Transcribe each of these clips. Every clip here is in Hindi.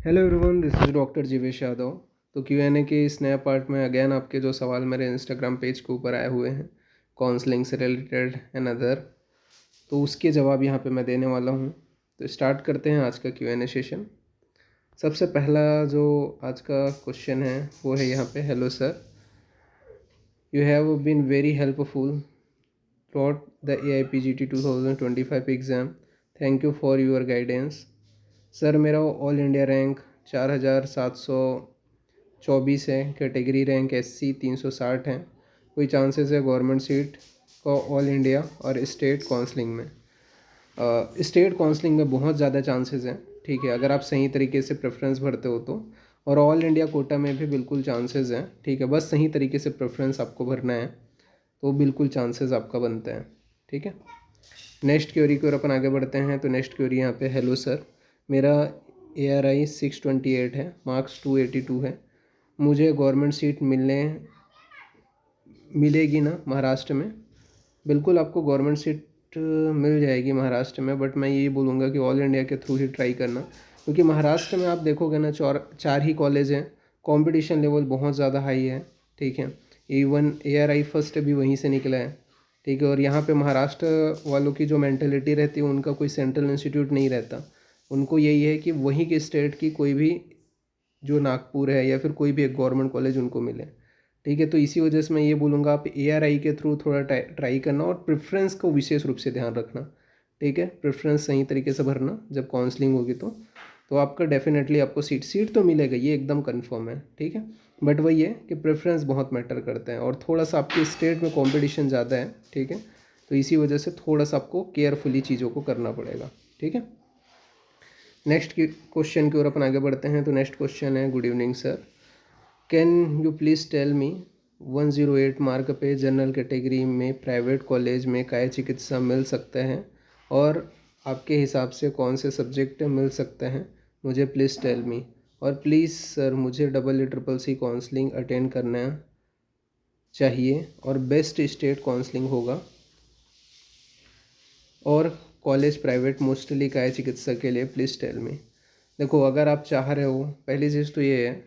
Hello everyone, this is doctor Jeevesh Yadav. तो Q&A के इस नया पार्ट में अगेन आपके जो सवाल मेरे इंस्टाग्राम पेज के ऊपर आए हुए हैं काउंसलिंग से रिलेटेड एंड अदर, तो उसके जवाब यहाँ पे मैं देने वाला हूँ। तो स्टार्ट करते हैं आज का Q&A सेशन। सबसे पहला जो आज का क्वेश्चन है वो है यहाँ पे, hello sir, you have been very helpful throughout the AIPGT 2025 exam. Thank you for your guidance. Sir मेरा ऑल इंडिया रैंक 4724 है, कैटेगरी रैंक SC 360 है। कोई चांसेस है गवर्नमेंट सीट का ऑल इंडिया और स्टेट काउंसलिंग में? स्टेट काउंसलिंग में बहुत ज़्यादा चांसेस हैं, ठीक है, अगर आप सही तरीके से प्रेफरेंस भरते हो तो। और ऑल इंडिया कोटा में भी बिल्कुल चांसेस हैं, ठीक है, बस सही तरीके से प्रेफरेंस आपको भरना है तो बिल्कुल चांसेस आपका बनता है, ठीक है। नेक्स्ट क्वेरी की ओर अपन आगे बढ़ते हैं। तो नेक्स्ट क्वेरी यहाँ पे, हेलो सर, मेरा ARI 628 है, मार्क्स 282 है। मुझे गवर्नमेंट सीट मिलेगी ना महाराष्ट्र में? बिल्कुल आपको गवर्नमेंट सीट मिल जाएगी महाराष्ट्र में, बट मैं यही बोलूँगा कि ऑल इंडिया के थ्रू ही ट्राई करना, क्योंकि महाराष्ट्र में आप देखोगे ना चार ही कॉलेज हैं, कंपटीशन लेवल बहुत ज़्यादा हाई है, ठीक है। इवन ARI फर्स्ट भी वहीं से निकला है, ठीक है। और यहाँ पे महाराष्ट्र वालों की जो मेंटेलिटी रहती है, उनका कोई सेंट्रल इंस्टीट्यूट नहीं रहता, उनको यही है कि वहीं के स्टेट की कोई भी जो नागपुर है या फिर कोई भी एक गवर्नमेंट कॉलेज उनको मिले, ठीक है। तो इसी वजह से मैं ये बोलूँगा आप ARI के थ्रू थोड़ा ट्राई करना और प्रेफरेंस को विशेष रूप से ध्यान रखना, ठीक है। प्रेफरेंस सही तरीके से भरना जब काउंसलिंग होगी तो आपका डेफिनेटली आपको सीट तो मिलेगा, ये एकदम कन्फर्म है, ठीक है। बट वही है कि प्रेफरेंस बहुत मैटर करता है और थोड़ा सा आपके स्टेट में कॉम्पिटिशन ज़्यादा है, ठीक है। तो इसी वजह से थोड़ा सा आपको केयरफुली चीज़ों को करना पड़ेगा, ठीक है। नेक्स्ट क्वेश्चन की ओर अपन आगे बढ़ते हैं। तो नेक्स्ट क्वेश्चन है, good evening sir, can you please tell me 108 mark पे जनरल कैटेगरी में प्राइवेट कॉलेज में काय चिकित्सा मिल सकता है और आपके हिसाब से कौन से सब्जेक्ट मिल सकते हैं? मुझे प्लीज़ टेल मी। और प्लीज़ सर मुझे EEEC काउंसलिंग अटेंड करना चाहिए और बेस्ट स्टेट काउंसलिंग होगा और कॉलेज प्राइवेट मोस्टली काय चिकित्सा के लिए, प्लीज़ टेल मी। देखो, अगर आप चाह रहे हो, पहली चीज़ तो ये है,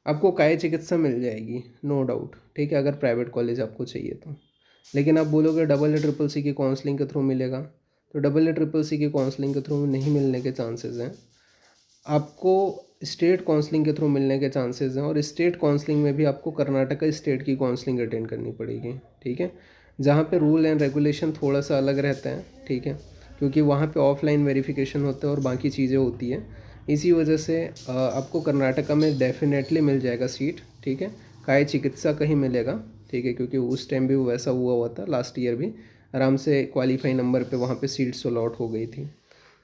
आपको काय चिकित्सा मिल जाएगी नो डाउट, ठीक है, अगर प्राइवेट कॉलेज आपको चाहिए तो। लेकिन आप बोलोगे EEEC की काउंसलिंग के थ्रू मिलेगा, तो EEEC की काउंसलिंग के थ्रू नहीं मिलने के चांसेस हैं। आपको स्टेट काउंसलिंग के थ्रू मिलने के चांसेस हैं और स्टेट काउंसलिंग में भी आपको कर्नाटका स्टेट की काउंसलिंग अटेंड करनी पड़ेगी, ठीक है, जहाँ पे रूल एंड रेगुलेशन थोड़ा सा अलग रहता है, ठीक है, क्योंकि वहाँ पे ऑफलाइन वेरिफिकेशन होता है और बाकी चीज़ें होती हैं। इसी वजह से आपको कर्नाटका में डेफिनेटली मिल जाएगा सीट, ठीक है। काय चिकित्सा का ही मिलेगा, ठीक है, क्योंकि उस टाइम भी वैसा हुआ था, लास्ट ईयर भी आराम से क्वालिफाई नंबर पे वहाँ पे सीट्स अलॉट हो गई थी,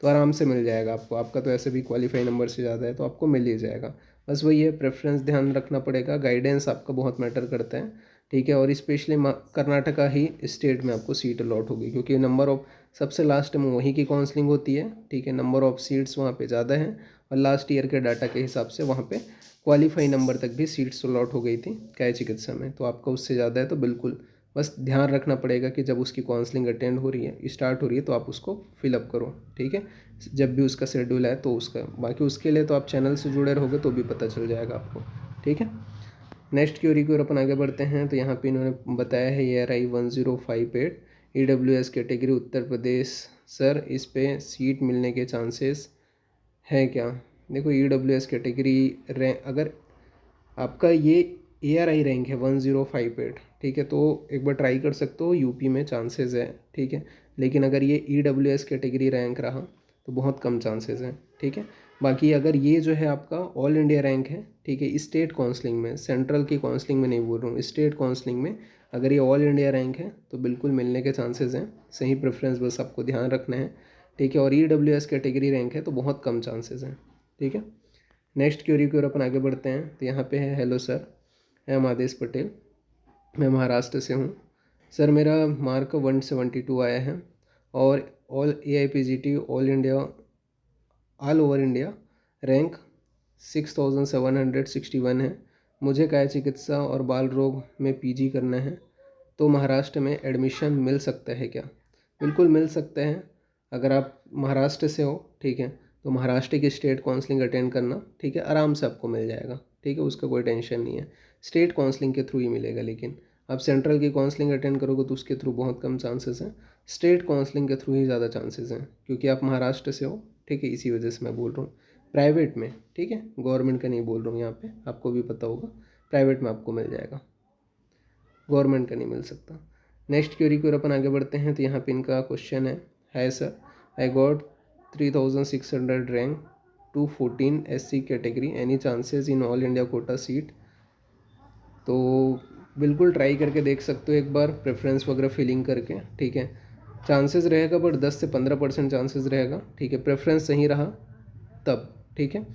तो आराम से मिल जाएगा आपको। आपका तो ऐसे भी क्वालिफाई नंबर से ज़्यादा है तो आपको मिल ही जाएगा। बस वही है, प्रेफरेंस ध्यान रखना पड़ेगा, गाइडेंस आपका बहुत मैटर करता है, ठीक है। और स्पेशली कर्नाटका ही स्टेट में आपको सीट अलॉट होगी, क्योंकि नंबर ऑफ सबसे लास्ट में वहीं की काउंसलिंग होती है, ठीक है, नंबर ऑफ सीट्स वहाँ पे ज़्यादा हैं और लास्ट ईयर के डाटा के हिसाब से वहाँ पे क्वालिफाई नंबर तक भी सीट्स अलॉट हो गई थी काय चिकित्सा में, तो आपका उससे ज़्यादा है तो बिल्कुल बस ध्यान रखना पड़ेगा कि जब उसकी काउंसलिंग अटेंड हो रही है, स्टार्ट हो रही है, तो आप उसको फिलअप करो, ठीक है, जब भी उसका शेड्यूल है तो उसका। बाकी उसके लिए तो आप चैनल से जुड़े रहोगे तो भी पता चल जाएगा आपको, ठीक है। नेक्स्ट क्वेरी की ओर अपन आगे बढ़ते हैं। तो यहाँ पे इन्होंने बताया है ARI 1058 EWS category Uttar Pradesh, sir इस पे सीट मिलने के चांसेस हैं क्या? देखो, EWS कैटेगरी रैंक, अगर आपका ये ARI रैंक है 1058, ठीक है, तो एक बार ट्राई कर सकते हो, यूपी में चांसेस है, ठीक है। लेकिन अगर ये EWS कैटेगरी रैंक रहा तो बहुत कम चांसेस हैं, ठीक है। बाकी अगर ये जो है आपका ऑल इंडिया रैंक है, ठीक है, स्टेट काउंसलिंग में, सेंट्रल की काउंसलिंग में नहीं बोल रहा हूँ, स्टेट काउंसलिंग में अगर ये ऑल इंडिया रैंक है तो बिल्कुल मिलने के चांसेस हैं। सही प्रेफरेंस बस आपको ध्यान रखना है, ठीक है। और EWS कैटेगरी रैंक है तो बहुत कम चांसेस हैं, ठीक है। नेक्स्ट क्वेरी की ओर अपन आगे बढ़ते हैं। तो यहाँ पे है, हेलो सर, मैं एम आदेश पटेल, मैं महाराष्ट्र से हूँ। सर मेरा मार्क 172 आया है और all AIPGT all over India rank 6761 है। मुझे काय चिकित्सा और बाल रोग में PG करना है, तो महाराष्ट्र में एडमिशन मिल सकता है क्या? बिल्कुल मिल सकता है, अगर आप महाराष्ट्र से हो, ठीक है, तो महाराष्ट्र की स्टेट काउंसलिंग अटेंड करना, ठीक है, आराम से आपको मिल जाएगा, ठीक है, उसका कोई टेंशन नहीं है। स्टेट काउंसलिंग के थ्रू ही मिलेगा, लेकिन आप सेंट्रल की काउंसलिंग अटेंड करोगे तो उसके थ्रू बहुत कम चांसेस हैं, स्टेट काउंसलिंग के थ्रू ही ज़्यादा चांसेस हैं, क्योंकि आप महाराष्ट्र से हो, ठीक है, इसी वजह से मैं बोल रहा हूँ। प्राइवेट में, ठीक है, गवर्नमेंट का नहीं बोल रहा हूँ यहाँ पे, आपको भी पता होगा, प्राइवेट में आपको मिल जाएगा, गवर्नमेंट का नहीं मिल सकता। नेक्स्ट क्वेरी की ओर अपन आगे बढ़ते हैं। तो यहाँ पे इनका क्वेश्चन है sir, I got 3600 rank 214 SC category, any chances in all India quota seat. तो बिल्कुल ट्राई करके देख सकते हो एक बार, प्रेफरेंस वगैरह फिलिंग करके, ठीक है, चांसेस रहेगा बट 10 से 15% चांसेस रहेगा, ठीक है, प्रेफरेंस सही रहा तब, ठीक है,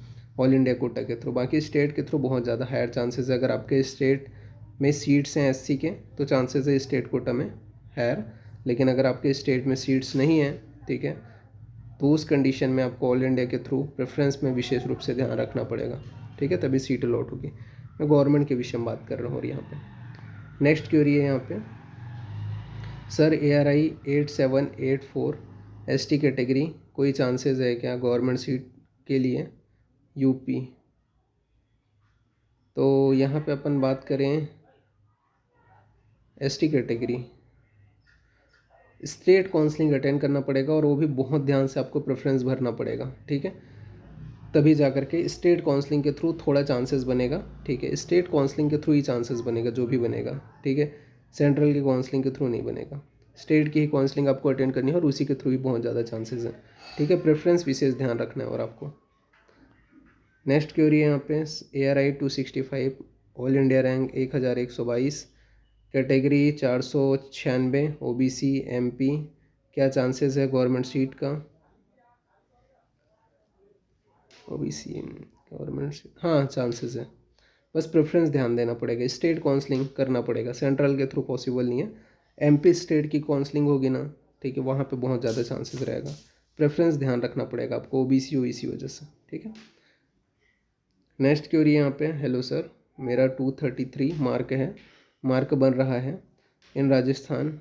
ऑल इंडिया कोटा के थ्रू। बाकी स्टेट के थ्रू बहुत ज़्यादा हायर चांसेस है, अगर आपके स्टेट में सीट्स हैं SC के तो चांसेस है स्टेट कोटा में हायर, लेकिन अगर आपके स्टेट में सीट्स नहीं हैं, ठीक है, तो उस कंडीशन में आपको ऑल इंडिया के थ्रू प्रेफरेंस में विशेष रूप से ध्यान रखना पड़ेगा, ठीक है, तभी सीट अलॉट होगी। मैं गवर्नमेंट के विषय में बात कर रहा हूँ। और यहाँ पे नेक्स्ट क्वेरी है यहाँ पे, सर ARI 8784 ST कैटेगरी, कोई चांसेस है क्या गवर्नमेंट सीट के लिए यूपी? तो यहाँ पे अपन बात करें ST category, state counselling attend करना पड़ेगा और वो भी बहुत ध्यान से आपको प्रेफरेंस भरना पड़ेगा, ठीक है, तभी जा कर के स्टेट काउंसलिंग के थ्रू थोड़ा चांसेस बनेगा, ठीक है, स्टेट काउंसलिंग के थ्रू ही चांसेस बनेगा जो भी बनेगा, ठीक है, सेंट्रल की काउंसलिंग के थ्रू नहीं बनेगा, स्टेट की ही काउंसलिंग आपको अटेंड करनी है और उसी के थ्रू ही बहुत ज़्यादा चांसेस हैं, ठीक है, प्रेफरेंस विशेष ध्यान रखना है। और आपको नेक्स्ट क्वेरी है यहाँ पे, ARI 265 all India rank 1122 category 496 OBC MP, क्या चांसेस है गवर्नमेंट सीट का? OBC गवर्नमेंट सीट, हाँ चांसेस है, बस प्रेफरेंस ध्यान देना पड़ेगा, स्टेट काउंसलिंग करना पड़ेगा, सेंट्रल के थ्रू पॉसिबल नहीं है। MP स्टेट की काउंसलिंग होगी ना, ठीक है, वहाँ पे बहुत ज़्यादा चांसेस रहेगा, प्रेफरेंस ध्यान रखना पड़ेगा आपको OBC हो इसी वजह से, ठीक है। नेक्स्ट क्वेरी यहाँ पे, हेलो सर, मेरा 233 मार्क है, मार्क बन रहा है इन राजस्थान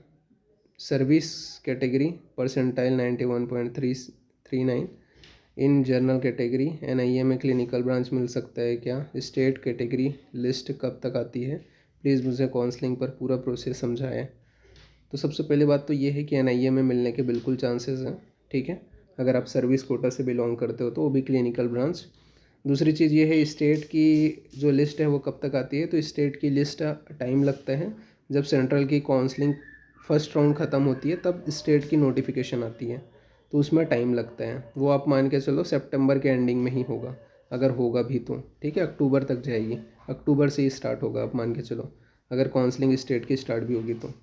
सर्विस कैटेगरी, परसेंटाइल 91.339, इन जर्नल कैटेगरी NIA में क्लिनिकल ब्रांच मिल सकता है क्या? स्टेट कैटेगरी लिस्ट कब तक आती है? प्लीज़ मुझे काउंसलिंग पर पूरा प्रोसेस समझाएं। तो सबसे पहले बात तो ये है कि NIA में मिलने के बिल्कुल चांसेस हैं, ठीक है, अगर आप सर्विस कोटा से बिलोंग करते हो तो वो भी क्लिनिकल ब्रांच। दूसरी चीज़ ये है स्टेट की जो लिस्ट है वो कब तक आती है, तो स्टेट की लिस्ट टाइम लगता है, जब सेंट्रल की काउंसलिंग फर्स्ट राउंड ख़त्म होती है तब स्टेट की नोटिफिकेशन आती है, तो उसमें टाइम लगता है, वो आप मान के चलो सितंबर के एंडिंग में ही होगा, अगर होगा भी तो, ठीक है, अक्टूबर तक जाएगी, अक्टूबर से ही स्टार्ट होगा आप मान के चलो, अगर काउंसलिंग स्टेट की स्टार्ट भी होगी तो।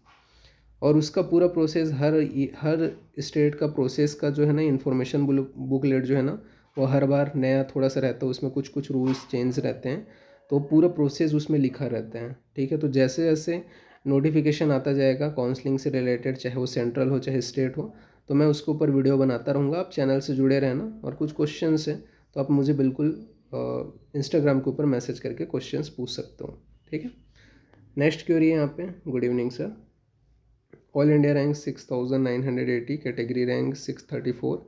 और उसका पूरा प्रोसेस हर स्टेट का प्रोसेस का जो है ना इन्फॉर्मेशन बुकलेट जो है ना, वो हर बार नया थोड़ा सा रहता है, उसमें कुछ कुछ रूल्स चेंज रहते हैं, तो पूरा प्रोसेस उसमें लिखा रहता है, ठीक है। तो जैसे जैसे नोटिफिकेशन आता जाएगा काउंसलिंग से रिलेटेड, चाहे वो सेंट्रल हो चाहे स्टेट हो, तो मैं उसके ऊपर वीडियो बनाता रहूँगा, आप चैनल से जुड़े रहना। और कुछ क्वेश्चंस हैं तो आप मुझे बिल्कुल इंस्टाग्राम के ऊपर मैसेज करके क्वेश्चंस पूछ सकते हो, ठीक है। नेक्स्ट क्वेरी है यहाँ पे, good evening sir, all India rank 6980, category rank 634,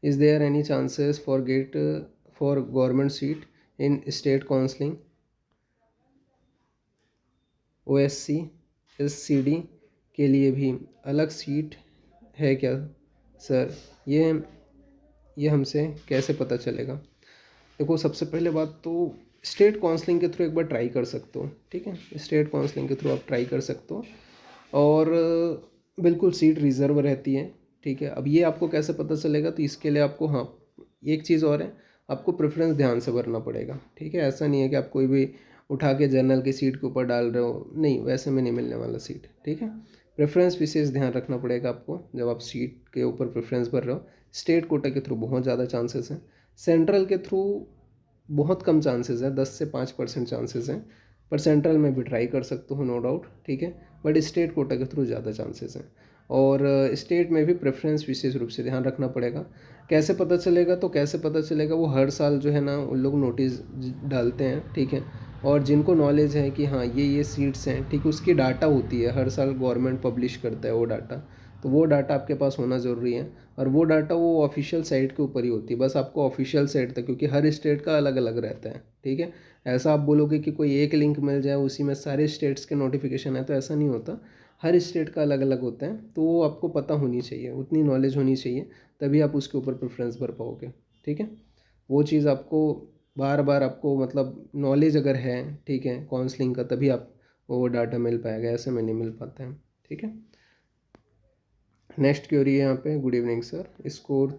is there any chances for get for government seat in state counseling? OSC SCD के लिए भी अलग सीट है क्या सर? ये हमसे कैसे पता चलेगा? देखो सबसे पहले बात तो स्टेट काउंसलिंग के थ्रू एक बार ट्राई कर सकते हो, ठीक है, स्टेट काउंसलिंग के थ्रू आप ट्राई कर सकते हो और बिल्कुल सीट रिज़र्व रहती है, ठीक है। अब ये आपको कैसे पता चलेगा, तो इसके लिए आपको, हाँ एक चीज़ और है, आपको प्रेफरेंस ध्यान से भरना पड़ेगा, ठीक है, ऐसा नहीं है कि आप कोई भी उठा के जनरल की सीट के ऊपर डाल रहे हो, नहीं, वैसे में नहीं मिलने वाला सीट, ठीक है। प्रेफरेंस विशेष ध्यान रखना पड़ेगा आपको जब आप सीट के ऊपर प्रेफरेंस भर रहे हो। स्टेट कोटा के थ्रू बहुत ज़्यादा चांसेस हैं, सेंट्रल के थ्रू बहुत कम चांसेस है, 10 से 5% चांसेस हैं, पर सेंट्रल में भी ट्राई कर सकते हो नो डाउट, ठीक है, बट स्टेट कोटा के थ्रू ज़्यादा चांसेस हैं। और स्टेट में भी प्रेफरेंस विशेष रूप से ध्यान रखना पड़ेगा। कैसे पता चलेगा, तो कैसे पता चलेगा, वो हर साल जो है ना उन लोग नोटिस डालते हैं, ठीक है, और जिनको नॉलेज है कि हाँ ये सीट्स हैं, ठीक है, उसकी डाटा होती है, हर साल गवर्नमेंट पब्लिश करता है वो डाटा, तो वो डाटा आपके पास होना ज़रूरी है। और वो डाटा वो ऑफिशियल साइट के ऊपर ही होती है, बस आपको ऑफिशियल साइट तक, क्योंकि हर स्टेट का अलग अलग रहता है, ठीक है। ऐसा आप बोलोगे कि कोई एक लिंक मिल जाए उसी में सारे स्टेट्स के नोटिफिकेशन है, तो ऐसा नहीं होता। हर स्टेट का अलग अलग होता है, तो वो आपको पता होनी चाहिए, उतनी नॉलेज होनी चाहिए, तभी आप उसके ऊपर प्रेफरेंस भर पाओगे, ठीक है। वो चीज़ आपको बार बार आपको मतलब नॉलेज अगर है, ठीक है, काउंसलिंग का, तभी आप वो डाटा मिल पाएगा, ऐसे में नहीं मिल पाता है, ठीक है। नेक्स्ट क्वेरी है यहाँ पे। Good evening sir, score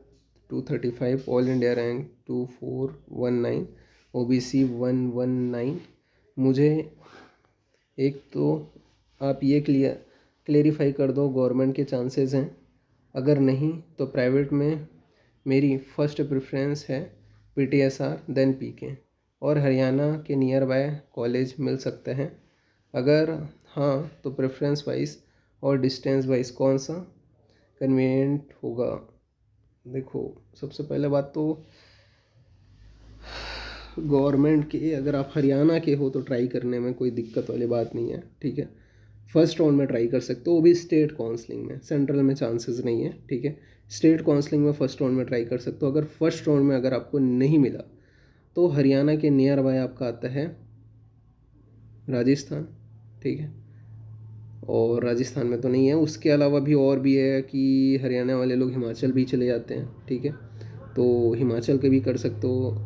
235, all India rank 2419, OBC 119। मुझे एक तो आप ये क्लेरिफाई कर दो, गवर्नमेंट के चांसेस हैं, अगर नहीं तो प्राइवेट में मेरी फर्स्ट प्रेफरेंस है पीटीएसआर देन पीके, और हरियाणा के नियर बाय कॉलेज मिल सकते हैं। अगर हाँ तो प्रेफरेंस वाइज और डिस्टेंस वाइज कौन सा कन्वीनियंट होगा। देखो, सबसे पहले बात तो गवर्नमेंट के, अगर आप हरियाणा के हो तो ट्राई करने में कोई दिक्कत वाली बात नहीं है, ठीक है। फर्स्ट राउंड में ट्राई कर सकते हो, वो भी स्टेट काउंसलिंग में, सेंट्रल में चांसेस नहीं है, ठीक है। स्टेट काउंसलिंग में फर्स्ट राउंड में ट्राई कर सकते हो। अगर फर्स्ट राउंड में अगर आपको नहीं मिला तो हरियाणा के नियर बाय आपका आता है राजस्थान, ठीक है। और राजस्थान में तो नहीं है, उसके अलावा भी और भी है कि हरियाणा वाले लोग हिमाचल भी चले जाते हैं, ठीक है। तो हिमाचल के भी कर सकते हो,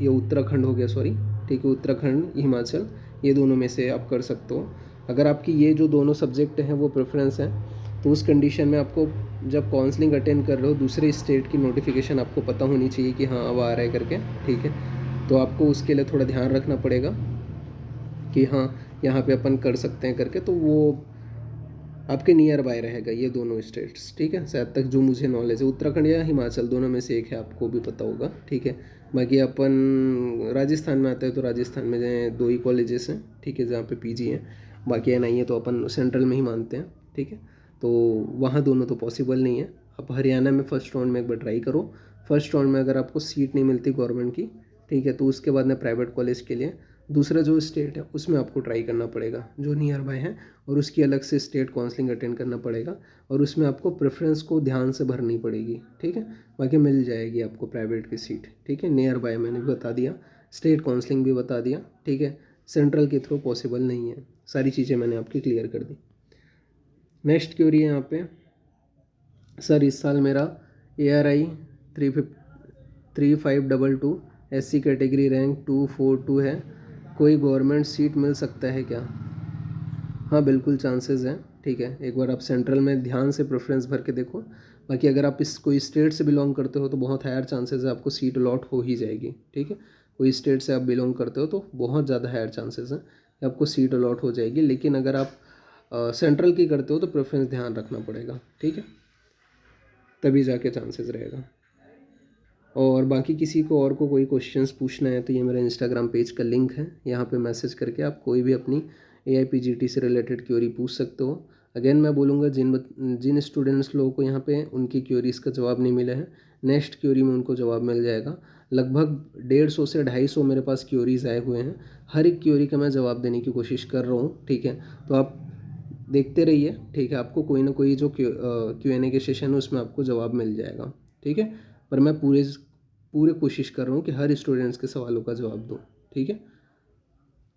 ये उत्तराखंड हो गया, सॉरी, ठीक है, उत्तराखंड हिमाचल, ये दोनों में से आप कर सकते हो। अगर आपकी ये जो दोनों सब्जेक्ट हैं वो प्रेफरेंस हैं, तो उस कंडीशन में आपको जब काउंसलिंग अटेंड कर रहे हो दूसरे स्टेट की नोटिफिकेशन आपको पता होनी चाहिए कि हाँ अब आ रहा है करके, ठीक है। तो आपको उसके लिए थोड़ा ध्यान रखना पड़ेगा कि हाँ यहाँ पे अपन कर सकते हैं करके, तो वो आपके नियर बाय रहेगा ये दोनों स्टेट्स, ठीक है। शायद तक जो मुझे नॉलेज है उत्तराखंड या हिमाचल दोनों में से एक है, आपको भी पता होगा, ठीक है। बाकी अपन राजस्थान में आते हैं तो राजस्थान में दो ही कॉलेजेस हैं, ठीक है, जहाँ पे पीजी है, बाकी एनआई है तो अपन सेंट्रल में ही मानते हैं, ठीक है। तो वहाँ दोनों तो पॉसिबल नहीं है। आप हरियाणा में फर्स्ट राउंड में एक बार ट्राई करो। फर्स्ट राउंड में अगर आपको सीट नहीं मिलती गवर्नमेंट की, ठीक है, तो उसके बाद में प्राइवेट कॉलेज के लिए दूसरा जो स्टेट है उसमें आपको ट्राई करना पड़ेगा जो नियर बाय है, और उसकी अलग से स्टेट काउंसलिंग अटेंड करना पड़ेगा, और उसमें आपको प्रेफरेंस को ध्यान से भरनी पड़ेगी, ठीक है। बाकी मिल जाएगी आपको प्राइवेट की सीट, ठीक है। नियर बाय मैंने भी बता दिया, स्टेट काउंसलिंग भी बता दिया, ठीक है। सेंट्रल के थ्रू पॉसिबल नहीं है, सारी चीज़ें मैंने आपकी क्लियर कर दी। नेक्स्ट क्वेरी है यहाँ पे, सर इस साल मेरा ARI 3522 SC कैटेगरी रैंक 242 है, कोई गवर्नमेंट सीट मिल सकता है क्या। हाँ बिल्कुल चांसेस हैं, ठीक है। एक बार आप सेंट्रल में ध्यान से प्रेफरेंस भर के देखो, बाकी अगर आप इस कोई स्टेट से बिलोंग करते हो तो बहुत हायर चांसेस है आपको सीट अलॉट हो ही जाएगी, ठीक है। कोई स्टेट से आप बिलोंग करते हो तो बहुत ज़्यादा हायर चांसेस हैं कि आपको सीट अलॉट हो जाएगी, लेकिन अगर आप सेंट्रल की करते हो तो प्रेफरेंस ध्यान रखना पड़ेगा, ठीक है, तभी जाके चांसेस रहेगा। और बाकी किसी को और को कोई क्वेश्चंस पूछना है तो ये मेरा इंस्टाग्राम पेज का लिंक है, यहाँ पे मैसेज करके आप कोई भी अपनी AIPGT से रिलेटेड क्वेरी पूछ सकते हो। अगेन मैं बोलूँगा जिन स्टूडेंट्स लोगों को यहाँ पे उनकी क्वेरीज़ का जवाब नहीं मिला है, नेक्स्ट क्वेरी में उनको जवाब मिल जाएगा। लगभग 150 से 250 मेरे पास क्वेरीज़ आए हुए हैं, हर एक क्वेरी का मैं जवाब देने की कोशिश कर रहा हूँ, ठीक है। तो आप देखते रहिए, ठीक है, आपको कोई ना कोई जो Q&A के सेशन है उसमें आपको जवाब मिल जाएगा, ठीक है। पर मैं पूरे कोशिश कर रहा हूँ कि हर स्टूडेंट्स के सवालों का जवाब दूँ, ठीक है।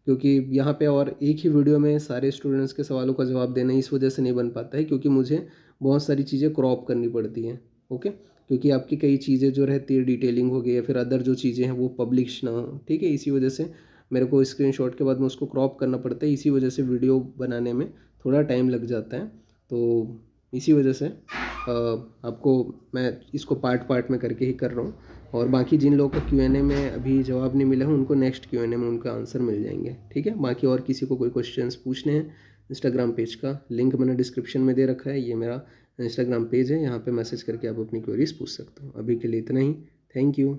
क्योंकि यहाँ पे और एक ही वीडियो में सारे स्टूडेंट्स के सवालों का जवाब देना इस वजह से नहीं बन पाता है क्योंकि मुझे बहुत सारी चीज़ें क्रॉप करनी पड़ती हैं, ओके। क्योंकि आपकी कई चीज़ें जो रहती है डिटेलिंग हो गई या फिर अदर जो चीज़ें हैं वो पब्लिश ना हो, ठीक है। इसी वजह से मेरे को स्क्रीनशॉट के बाद में उसको क्रॉप करना पड़ता है, इसी वजह से वीडियो बनाने में थोड़ा टाइम लग जाता है। तो इसी वजह से आपको मैं इसको पार्ट पार्ट में करके ही कर रहा हूँ। और बाकी जिन लोगों को Q&A में अभी जवाब नहीं मिला है उनको नेक्स्ट Q&A में उनका आंसर मिल जाएंगे, ठीक है। बाकी और किसी को कोई क्वेश्चंस पूछने हैं, इंस्टाग्राम पेज का लिंक मैंने डिस्क्रिप्शन में दे रखा है, ये मेरा इंस्टाग्राम पेज है, यहाँ पे मैसेज करके आप अपनी क्वेरीज पूछ सकते हो। अभी के लिए इतना ही, थैंक यू।